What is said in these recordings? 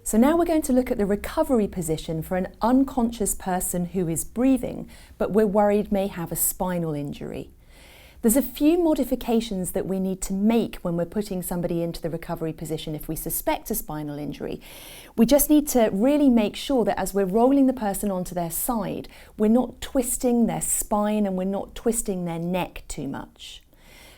So now we're going to look at the recovery position for an unconscious person who is breathing, but we're worried may have a spinal injury. There's a few modifications that we need to make when we're putting somebody into the recovery position if we suspect a spinal injury. We just need to really make sure that as we're rolling the person onto their side, we're not twisting their spine and we're not twisting their neck too much.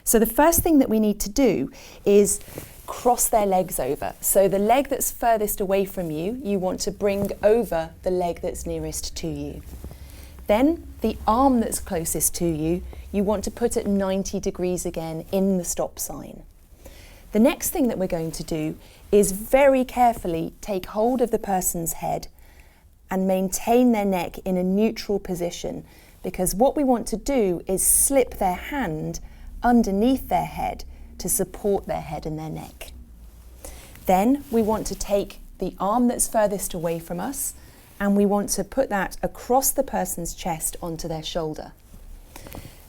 So the first thing that we need to do is cross their legs over. So the leg that's furthest away from you, you want to bring over the leg that's nearest to you. Then the arm that's closest to you, you want to put at 90 degrees again in the stop sign. The next thing that we're going to do is very carefully take hold of the person's head and maintain their neck in a neutral position, because what we want to do is slip their hand underneath their head to support their head and their neck. Then we want to take the arm that's furthest away from us and we want to put that across the person's chest onto their shoulder.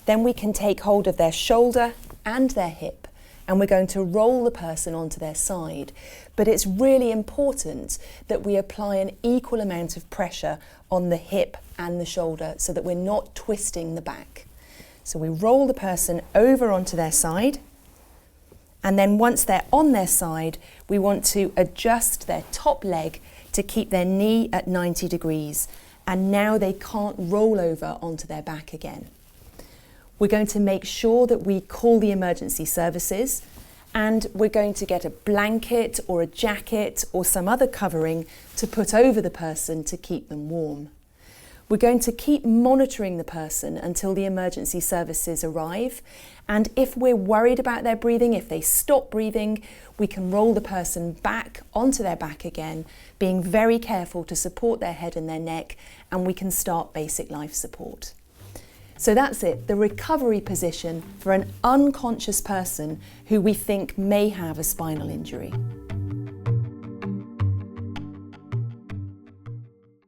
Then we can take hold of their shoulder and their hip and we're going to roll the person onto their side. But it's really important that we apply an equal amount of pressure on the hip and the shoulder so that we're not twisting the back. So we roll the person over onto their side, and then once they're on their side, we want to adjust their top leg to keep their knee at 90 degrees, and now they can't roll over onto their back again. We're going to make sure that we call the emergency services, and we're going to get a blanket or a jacket or some other covering to put over the person to keep them warm. We're going to keep monitoring the person until the emergency services arrive, and if we're worried about their breathing, if they stop breathing, we can roll the person back onto their back again, being very careful to support their head and their neck, and we can start basic life support. So that's it, the recovery position for an unconscious person who we think may have a spinal injury.